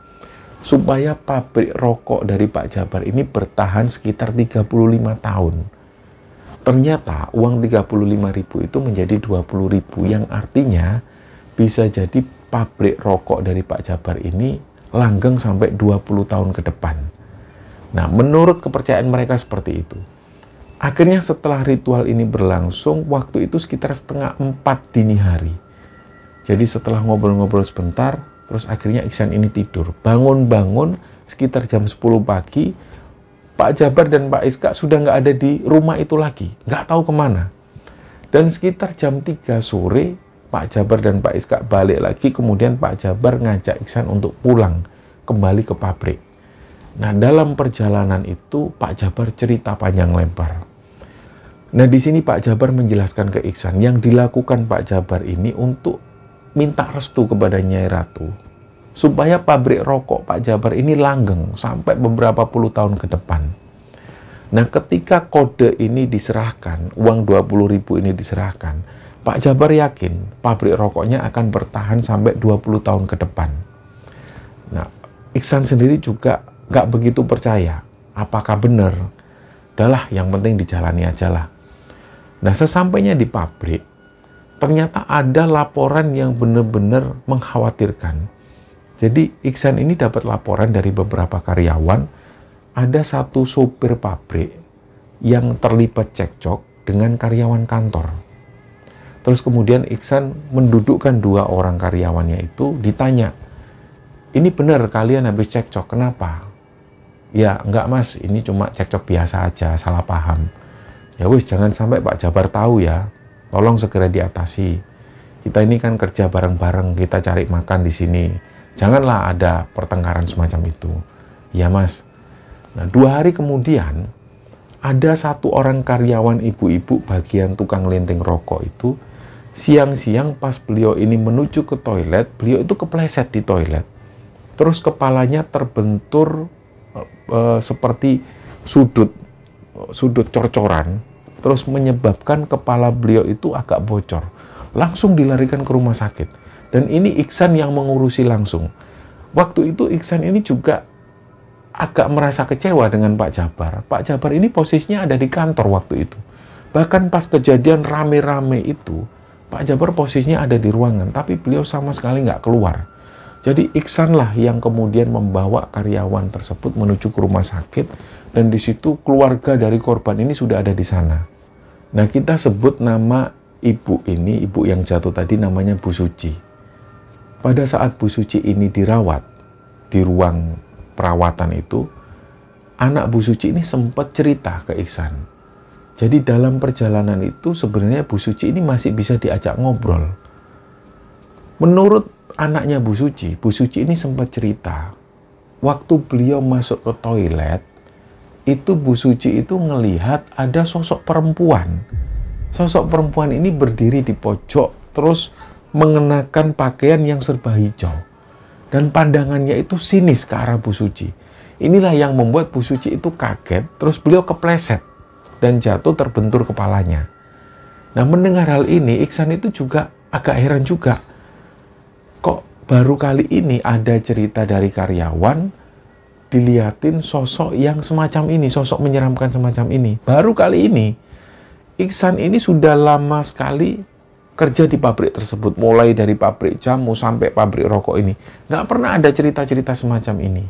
A: supaya pabrik rokok dari Pak Jabar ini bertahan sekitar 35 tahun. Ternyata uang 35.000 itu menjadi 20.000, yang artinya bisa jadi pabrik rokok dari Pak Jabar ini langgeng sampai 20 tahun ke depan. Nah, menurut kepercayaan mereka seperti itu. Akhirnya setelah ritual ini berlangsung, waktu itu sekitar 3:30 dini hari. Jadi setelah ngobrol-ngobrol sebentar, terus akhirnya Iksan ini tidur. Bangun-bangun sekitar jam 10 pagi, Pak Jabar dan Pak Iska sudah nggak ada di rumah itu lagi. Nggak tahu kemana. Dan sekitar jam 3 sore, Pak Jabar dan Pak Iska balik lagi, kemudian Pak Jabar ngajak Iksan untuk pulang kembali ke pabrik. Nah, dalam perjalanan itu Pak Jabar cerita panjang lebar. Nah, di sini Pak Jabar menjelaskan ke Iksan yang dilakukan Pak Jabar ini untuk minta restu kepada Nyai Ratu supaya pabrik rokok Pak Jabar ini langgeng sampai beberapa puluh tahun ke depan. Nah, ketika kode ini diserahkan, uang 20.000 ini diserahkan, Pak Jabar yakin pabrik rokoknya akan bertahan sampai 20 tahun ke depan. Nah, Iksan sendiri juga nggak begitu percaya apakah benar. Udahlah, yang penting dijalani aja lah. Nah, sesampainya di pabrik, ternyata ada laporan yang benar-benar mengkhawatirkan. Jadi, Iksan ini dapat laporan dari beberapa karyawan, ada satu sopir pabrik yang terlibat cekcok dengan karyawan kantor. Terus kemudian Iksan mendudukkan 2 orang karyawannya itu, ditanya, ini benar kalian habis cekcok, kenapa? Ya, enggak mas, ini cuma cekcok biasa aja, salah paham. Ya wis, jangan sampai Pak Jabar tahu ya, tolong segera diatasi. Kita ini kan kerja bareng-bareng, kita cari makan di sini. Janganlah ada pertengkaran semacam itu. Ya mas. Nah, 2 hari kemudian, ada 1 orang karyawan ibu-ibu bagian tukang linting rokok itu, siang-siang pas beliau ini menuju ke toilet, beliau itu kepleset di toilet. Terus kepalanya terbentur seperti sudut cor-coran, terus menyebabkan kepala beliau itu agak bocor. Langsung dilarikan ke rumah sakit. Dan ini Iksan yang mengurusi langsung. Waktu itu Iksan ini juga agak merasa kecewa dengan Pak Jabar. Pak Jabar ini posisinya ada di kantor waktu itu. Bahkan pas kejadian rame-rame itu, Pak Jabar posisinya ada di ruangan, tapi beliau sama sekali nggak keluar. Jadi Iksan lah yang kemudian membawa karyawan tersebut menuju ke rumah sakit, dan di situ keluarga dari korban ini sudah ada di sana. Nah, kita sebut nama ibu ini, ibu yang jatuh tadi namanya Bu Suci. pada saat Bu Suci ini dirawat di ruang perawatan itu, anak Bu Suci ini sempat cerita ke Iksan. Jadi dalam perjalanan itu sebenarnya Bu Suci ini masih bisa diajak ngobrol. Menurut anaknya Bu Suci ini sempat cerita, waktu beliau masuk ke toilet, itu Bu Suci itu ngelihat ada sosok perempuan. Sosok perempuan ini berdiri di pojok, terus mengenakan pakaian yang serba hijau. Dan pandangannya itu sinis ke arah Bu Suci. Inilah yang membuat Bu Suci itu kaget, terus beliau kepleset dan jatuh terbentur kepalanya. Nah, mendengar hal ini, Iksan itu juga agak heran juga. Kok baru kali ini ada cerita dari karyawan dilihatin sosok yang semacam ini, sosok menyeramkan semacam ini. Baru kali ini. Iksan ini sudah lama sekali kerja di pabrik tersebut, mulai dari pabrik jamu sampai pabrik rokok ini. Nggak pernah ada cerita-cerita semacam ini.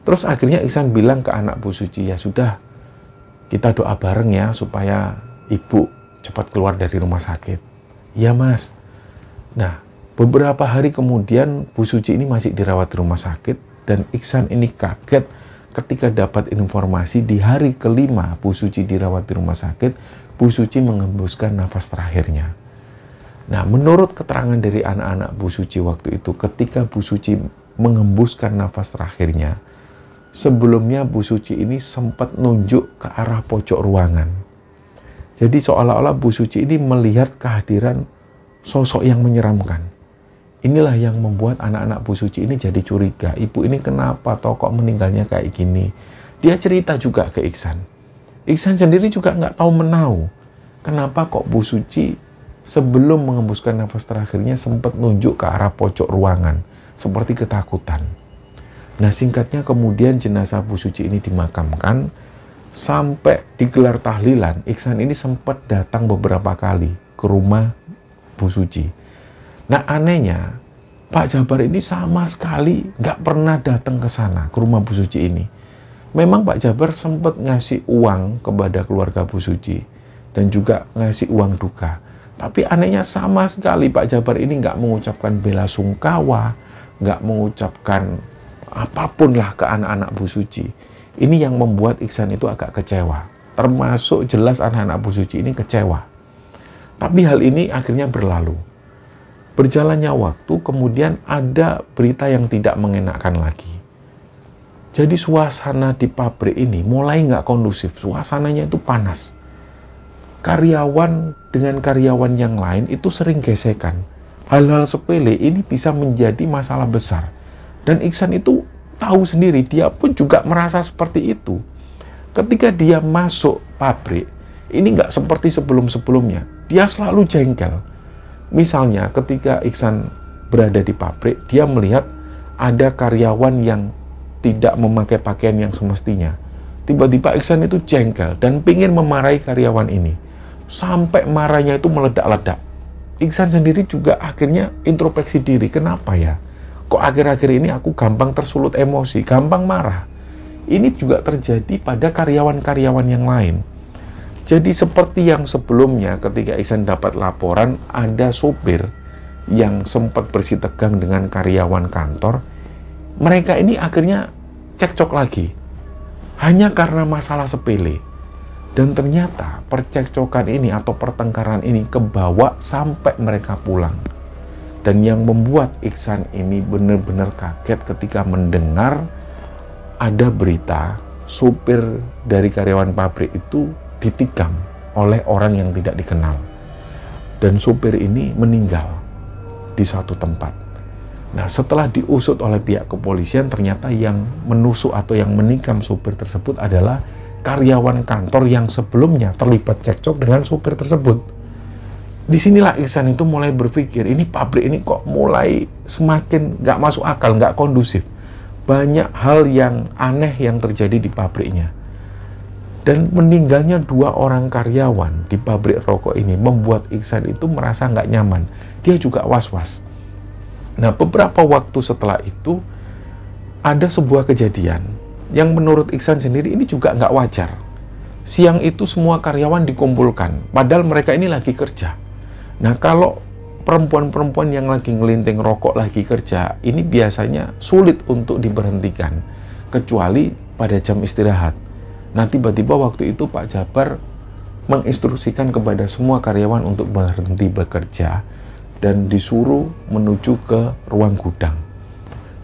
A: Terus akhirnya Iksan bilang ke anak Bu Suci, ya sudah, kita doa bareng ya supaya ibu cepat keluar dari rumah sakit. Iya mas. Nah, beberapa hari kemudian Bu Suci ini masih dirawat di rumah sakit, dan Iksan ini kaget ketika dapat informasi di hari kelima Bu Suci dirawat di rumah sakit, Bu Suci mengembuskan nafas terakhirnya. Nah, menurut keterangan dari anak-anak Bu Suci waktu itu, ketika Bu Suci mengembuskan nafas terakhirnya, sebelumnya Bu Suci ini sempat nunjuk ke arah pojok ruangan. Jadi seolah-olah Bu Suci ini melihat kehadiran sosok yang menyeramkan. Inilah yang membuat anak-anak Bu Suci ini jadi curiga. Ibu ini kenapa toh kok meninggalnya kayak gini? Dia cerita juga ke Iksan. Iksan sendiri juga nggak tahu menau. Kenapa kok Bu Suci sebelum mengembuskan nafas terakhirnya sempat nunjuk ke arah pojok ruangan. Seperti ketakutan. Nah, singkatnya kemudian jenazah Bu Suci ini dimakamkan. Sampai digelar tahlilan, Iksan ini sempat datang beberapa kali ke rumah Bu Suci. Nah, anehnya, Pak Jabar ini sama sekali nggak pernah datang ke sana, ke rumah Bu Suci ini. Memang Pak Jabar sempat ngasih uang kepada keluarga Bu Suci dan juga ngasih uang duka. Tapi anehnya sama sekali Pak Jabar ini nggak mengucapkan bela sungkawa, nggak mengucapkan apapun lah ke anak-anak Bu Suci. Ini yang membuat Iksan itu agak kecewa. Termasuk jelas anak-anak Bu Suci ini kecewa. Tapi hal ini akhirnya berlalu. Berjalannya waktu, kemudian ada berita yang tidak mengenakan lagi. Jadi suasana di pabrik ini mulai nggak kondusif, suasananya itu panas. Karyawan dengan karyawan yang lain itu sering gesekan. Hal-hal sepele ini bisa menjadi masalah besar. Dan Iksan itu tahu sendiri, dia pun juga merasa seperti itu. Ketika dia masuk pabrik, ini nggak seperti sebelum-sebelumnya. Dia selalu jengkel. Misalnya ketika Iksan berada di pabrik, dia melihat ada karyawan yang tidak memakai pakaian yang semestinya. Tiba-tiba Iksan itu jengkel dan pingin memarahi karyawan ini. Sampai marahnya itu meledak-ledak. Iksan sendiri juga akhirnya introspeksi diri. Kenapa ya? Kok akhir-akhir ini aku gampang tersulut emosi, gampang marah. Ini juga terjadi pada karyawan-karyawan yang lain. Jadi seperti yang sebelumnya ketika Iksan dapat laporan ada sopir yang sempat bersitegang dengan karyawan kantor, mereka ini akhirnya cekcok lagi. Hanya karena masalah sepele. Dan ternyata percekcokan ini atau pertengkaran ini kebawa sampai mereka pulang. Dan yang membuat Iksan ini benar-benar kaget ketika mendengar ada berita supir dari karyawan pabrik itu ditikam oleh orang yang tidak dikenal. Dan supir ini meninggal di suatu tempat. Nah, setelah diusut oleh pihak kepolisian, ternyata yang menusuk atau yang menikam supir tersebut adalah karyawan kantor yang sebelumnya terlibat cekcok dengan supir tersebut. Disinilah Iksan itu mulai berpikir, ini pabrik ini kok mulai semakin nggak masuk akal, nggak kondusif. Banyak hal yang aneh yang terjadi di pabriknya. Dan meninggalnya 2 orang karyawan di pabrik rokok ini membuat Iksan itu merasa nggak nyaman. Dia juga was-was. Nah, beberapa waktu setelah itu, ada sebuah kejadian yang menurut Iksan sendiri ini juga nggak wajar. Siang itu semua karyawan dikumpulkan, padahal mereka ini lagi kerja. Nah, kalau perempuan-perempuan yang lagi ngelinting rokok, lagi kerja, ini biasanya sulit untuk diberhentikan, kecuali pada jam istirahat. Nah, tiba-tiba waktu itu Pak Jabar menginstruksikan kepada semua karyawan untuk berhenti bekerja dan disuruh menuju ke ruang gudang.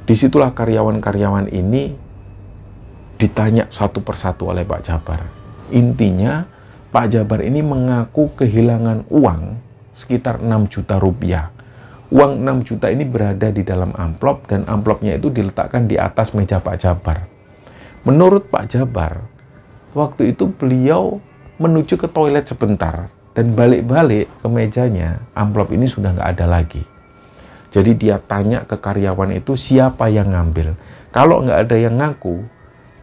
A: Disitulah karyawan-karyawan ini ditanya satu persatu oleh Pak Jabar. Intinya, Pak Jabar ini mengaku kehilangan uang sekitar 6 juta rupiah. Uang 6 juta ini berada di dalam amplop dan amplopnya itu diletakkan di atas meja Pak Jabar. Menurut Pak Jabar, waktu itu beliau menuju ke toilet sebentar dan balik-balik ke mejanya, amplop ini sudah nggak ada lagi. Jadi dia tanya ke karyawan itu siapa yang ngambil. Kalau nggak ada yang ngaku,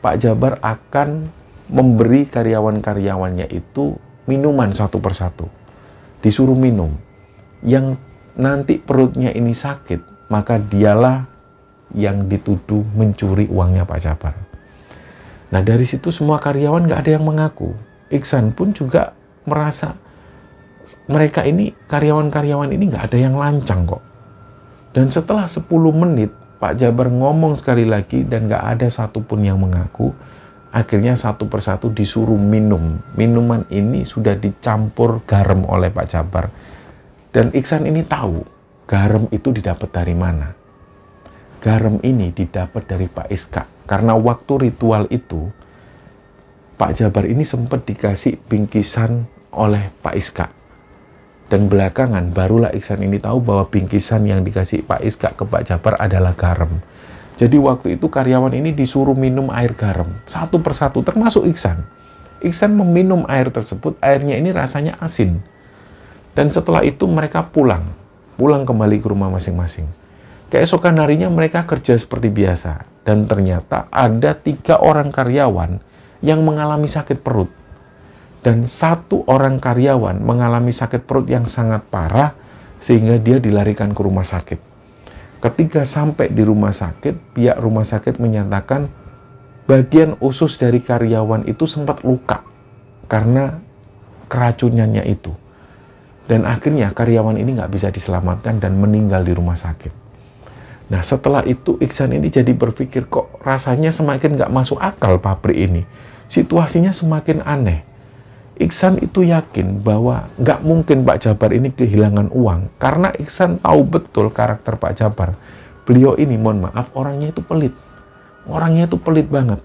A: Pak Jabar akan memberi karyawan-karyawannya itu minuman satu persatu. Disuruh minum. Yang nanti perutnya ini sakit, maka dialah yang dituduh mencuri uangnya Pak Jabar. Nah, dari situ semua karyawan nggak ada yang mengaku. Iksan pun juga merasa mereka ini, karyawan-karyawan ini nggak ada yang lancang kok. Dan setelah 10 menit, Pak Jabar ngomong sekali lagi dan nggak ada satupun yang mengaku. Akhirnya satu persatu disuruh minum. Minuman ini sudah dicampur garam oleh Pak Jabar. Dan Iksan ini tahu garam itu didapat dari mana. Garam ini didapat dari Pak Iska. Karena waktu ritual itu, Pak Jabar ini sempat dikasih bingkisan oleh Pak Iska. Dan belakangan barulah Iksan ini tahu bahwa bingkisan yang dikasih Pak Iska ke Pak Jabar adalah garam. Jadi waktu itu karyawan ini disuruh minum air garam. Satu persatu, termasuk Iksan. Iksan meminum air tersebut, airnya ini rasanya asin. Dan setelah itu mereka pulang kembali ke rumah masing-masing. Keesokan harinya mereka kerja seperti biasa. Dan ternyata ada 3 orang karyawan yang mengalami sakit perut. Dan 1 orang karyawan mengalami sakit perut yang sangat parah sehingga dia dilarikan ke rumah sakit. Ketika sampai di rumah sakit, pihak rumah sakit menyatakan bagian usus dari karyawan itu sempat luka karena keracunannya itu. Dan akhirnya karyawan ini nggak bisa diselamatkan dan meninggal di rumah sakit. Nah, setelah itu Iksan ini jadi berpikir, kok rasanya semakin nggak masuk akal pabrik ini. Situasinya semakin aneh. Iksan itu yakin bahwa nggak mungkin Pak Jabar ini kehilangan uang. Karena Iksan tahu betul karakter Pak Jabar. Beliau ini, mohon maaf, orangnya itu pelit. Orangnya itu pelit banget.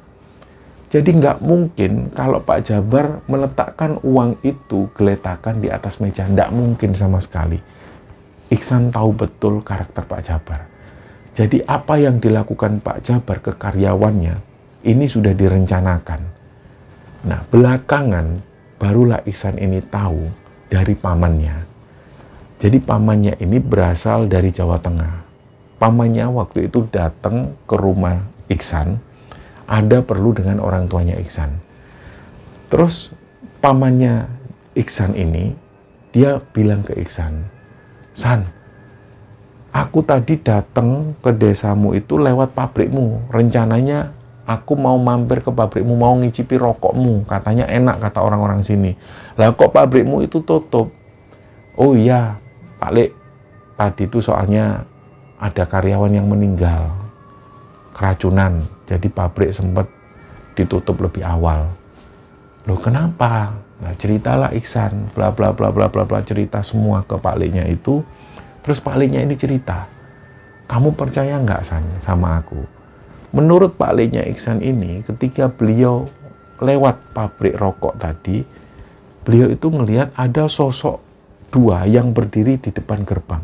A: Jadi nggak mungkin kalau Pak Jabar meletakkan uang itu geletakan di atas meja. Nggak mungkin sama sekali. Iksan tahu betul karakter Pak Jabar. Jadi apa yang dilakukan Pak Jabar ke karyawannya, ini sudah direncanakan. Nah, belakangan barulah Iksan ini tahu dari pamannya. Jadi pamannya ini berasal dari Jawa Tengah. Pamannya waktu itu datang ke rumah Iksan, ada perlu dengan orang tuanya Iksan. Terus pamannya Iksan ini, dia bilang ke Iksan, "San, aku tadi datang ke desamu itu lewat pabrikmu. Rencananya aku mau mampir ke pabrikmu, mau ngicipi rokokmu. Katanya enak, kata orang-orang sini. Lah kok pabrikmu itu tutup?" "Oh iya, Pak Lek, tadi itu soalnya ada karyawan yang meninggal. Keracunan, jadi pabrik sempat ditutup lebih awal." "Loh kenapa?" Nah, ceritalah Iksan, bla bla bla bla bla bla, cerita semua ke Pak Leknya itu. Terus Pak Leknya ini cerita, "Kamu percaya nggak, San, sama aku?" Menurut Pak Leknya Iksan ini, ketika beliau lewat pabrik rokok tadi, beliau itu ngelihat ada sosok 2 yang berdiri di depan gerbang.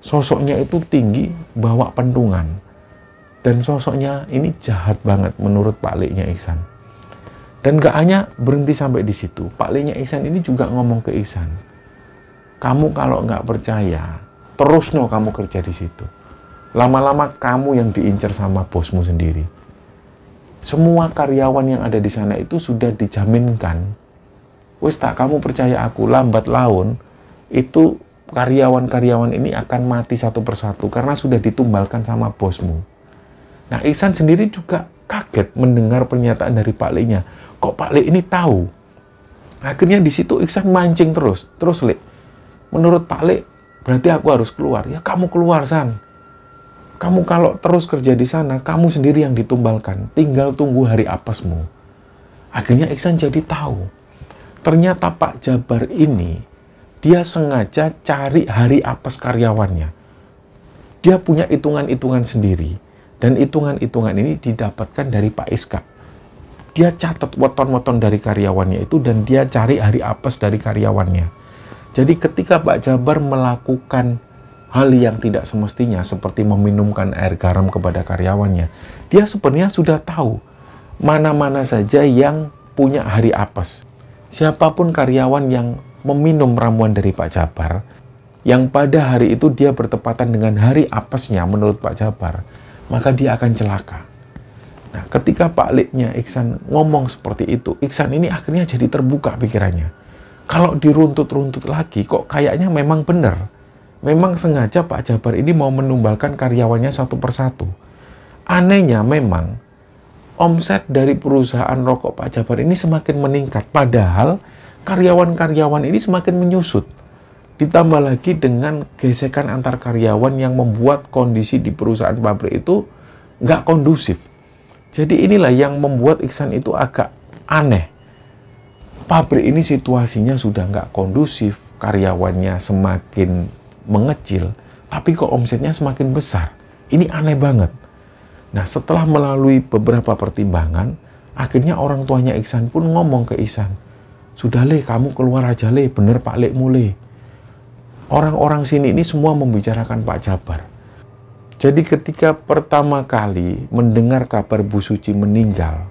A: Sosoknya itu tinggi, bawa pentungan. Dan sosoknya ini jahat banget menurut Pak Leknya Iksan. Dan gak hanya berhenti sampai di situ. Pak Leknya Iksan ini juga ngomong ke Iksan, "Kamu kalau nggak percaya, terus kamu kerja di situ. Lama-lama kamu yang diincar sama bosmu sendiri." Semua karyawan yang ada di sana itu sudah dijaminkan. Wis tak, kamu percaya aku, lambat laun itu karyawan-karyawan ini akan mati satu persatu karena sudah ditumbalkan sama bosmu. Nah, Iksan sendiri juga kaget mendengar pernyataan dari Pak Leknya. Kok Pak Lek ini tahu? Akhirnya di situ Iksan mancing terus. "Terus Lek, menurut Pak Lek, berarti aku harus keluar. Ya kamu keluar, San. Kamu kalau terus kerja di sana, kamu sendiri yang ditumbalkan. Tinggal tunggu hari apesmu. Akhirnya Iksan jadi tahu. Ternyata Pak Jabar ini, dia sengaja cari hari apes karyawannya. Dia punya hitungan-hitungan sendiri. Dan hitungan-hitungan ini didapatkan dari Pak Iska. Dia catat weton-weton dari karyawannya itu dan dia cari hari apes dari karyawannya. Jadi ketika Pak Jabar melakukan hal yang tidak semestinya seperti meminumkan air garam kepada karyawannya, dia sebenarnya sudah tahu mana-mana saja yang punya hari apes. Siapapun karyawan yang meminum ramuan dari Pak Jabar, yang pada hari itu dia bertepatan dengan hari apesnya menurut Pak Jabar, maka dia akan celaka. Nah, ketika Pak Liknya Iksan ngomong seperti itu, Iksan ini akhirnya jadi terbuka pikirannya. Kalau diruntut-runtut lagi, kok kayaknya memang benar. Memang sengaja Pak Jabar ini mau menumbalkan karyawannya satu persatu. Anehnya memang, omset dari perusahaan rokok Pak Jabar ini semakin meningkat. Padahal karyawan-karyawan ini semakin menyusut. Ditambah lagi dengan gesekan antar karyawan yang membuat kondisi di perusahaan pabrik itu nggak kondusif. Jadi inilah yang membuat Iksan itu agak aneh. Pabrik ini situasinya sudah nggak kondusif, karyawannya semakin mengecil, tapi kok omsetnya semakin besar. Ini aneh banget. Nah, setelah melalui beberapa pertimbangan, akhirnya orang tuanya Iksan pun ngomong ke Iksan, "Sudah Le, kamu keluar aja Le, bener Pak Lek mulai." Orang-orang sini ini semua membicarakan Pak Jabar. Jadi ketika pertama kali mendengar kabar Bu Suci meninggal,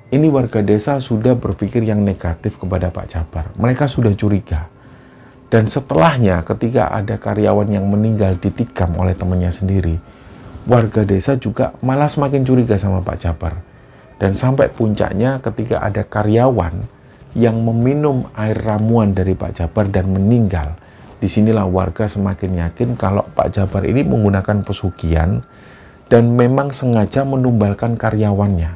A: ini warga desa sudah berpikir yang negatif kepada Pak Jabar. Mereka sudah curiga. Dan setelahnya ketika ada karyawan yang meninggal ditikam oleh temannya sendiri, warga desa juga malah semakin curiga sama Pak Jabar. Dan sampai puncaknya ketika ada karyawan yang meminum air ramuan dari Pak Jabar dan meninggal. Disinilah warga semakin yakin kalau Pak Jabar ini menggunakan pesugihan dan memang sengaja menumbalkan karyawannya.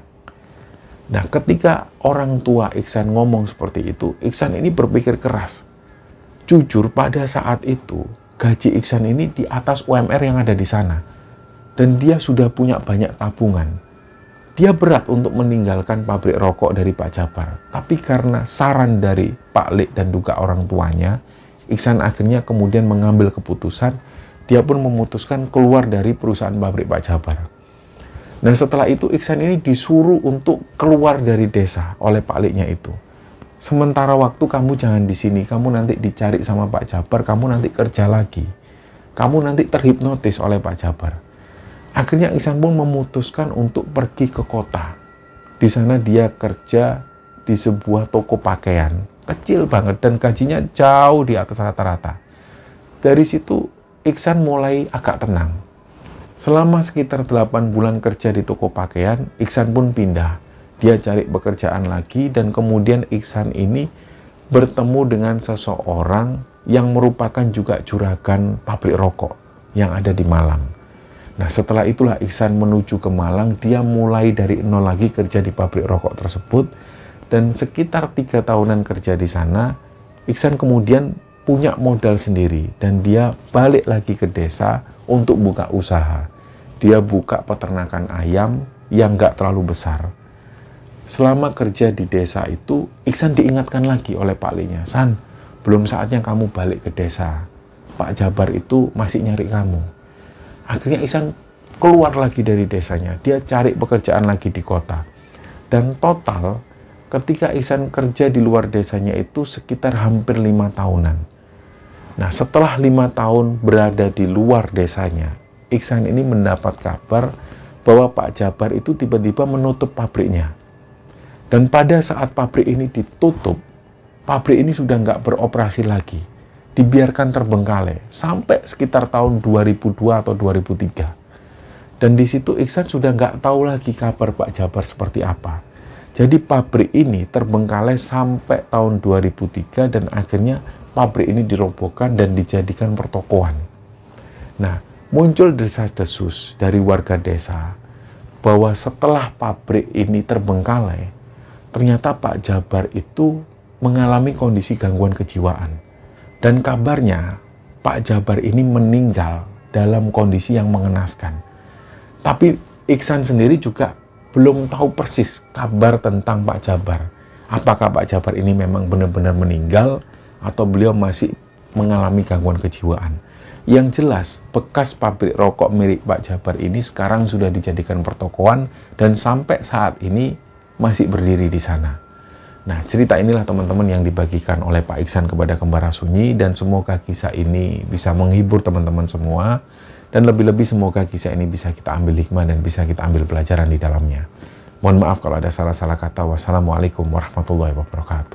A: Nah, ketika orang tua Iksan ngomong seperti itu, Iksan ini berpikir keras. Jujur, pada saat itu, gaji Iksan ini di atas UMR yang ada di sana. Dan dia sudah punya banyak tabungan. Dia berat untuk meninggalkan pabrik rokok dari Pak Jabar. Tapi karena saran dari Pak Lik dan juga orang tuanya, Iksan akhirnya kemudian mengambil keputusan, dia pun memutuskan keluar dari perusahaan pabrik Pak Jabar. Nah, setelah itu Iksan ini disuruh untuk keluar dari desa oleh Pak Liknya itu. Sementara waktu kamu jangan di sini, kamu nanti dicari sama Pak Jabar, kamu nanti kerja lagi. Kamu nanti terhipnotis oleh Pak Jabar. Akhirnya Iksan pun memutuskan untuk pergi ke kota. Di sana dia kerja di sebuah toko pakaian. Kecil banget dan gajinya jauh di atas rata-rata. Dari situ Iksan mulai agak tenang. Selama sekitar 8 bulan kerja di toko pakaian, Iksan pun pindah. Dia cari pekerjaan lagi dan kemudian Iksan ini bertemu dengan seseorang yang merupakan juga juragan pabrik rokok yang ada di Malang. Nah, setelah itulah Iksan menuju ke Malang. Dia mulai dari nol lagi kerja di pabrik rokok tersebut. Dan sekitar 3 tahunan kerja di sana, Iksan kemudian punya modal sendiri. Dan dia balik lagi ke desa untuk buka usaha. Dia buka peternakan ayam yang nggak terlalu besar. Selama kerja di desa itu, Iksan diingatkan lagi oleh Pak Liknya, "San, belum saatnya kamu balik ke desa. Pak Jabar itu masih nyari kamu." Akhirnya Iksan keluar lagi dari desanya. Dia cari pekerjaan lagi di kota. Dan total, ketika Iksan kerja di luar desanya itu sekitar hampir 5 tahunan. Nah, setelah 5 tahun berada di luar desanya, Iksan ini mendapat kabar bahwa Pak Jabar itu tiba-tiba menutup pabriknya. Dan pada saat pabrik ini ditutup, pabrik ini sudah nggak beroperasi lagi. Dibiarkan terbengkalai sampai sekitar tahun 2002 atau 2003. Dan di situ Iksan sudah nggak tahu lagi kabar Pak Jabar seperti apa. Jadi pabrik ini terbengkalai sampai tahun 2003 dan akhirnya pabrik ini dirobohkan dan dijadikan pertokoan. Nah, muncul desas-desus dari warga desa bahwa setelah pabrik ini terbengkalai, ternyata Pak Jabar itu mengalami kondisi gangguan kejiwaan. Dan kabarnya Pak Jabar ini meninggal dalam kondisi yang mengenaskan. Tapi Iksan sendiri juga belum tahu persis kabar tentang Pak Jabar. Apakah Pak Jabar ini memang benar-benar meninggal atau beliau masih mengalami gangguan kejiwaan. Yang jelas, bekas pabrik rokok milik Pak Jabar ini sekarang sudah dijadikan pertokoan dan sampai saat ini masih berdiri di sana. Nah, cerita inilah teman-teman yang dibagikan oleh Pak Iksan kepada Kembara Sunyi, dan semoga kisah ini bisa menghibur teman-teman semua, dan lebih-lebih semoga kisah ini bisa kita ambil hikmah dan bisa kita ambil pelajaran di dalamnya. Mohon maaf kalau ada salah-salah kata. Wassalamualaikum warahmatullahi wabarakatuh.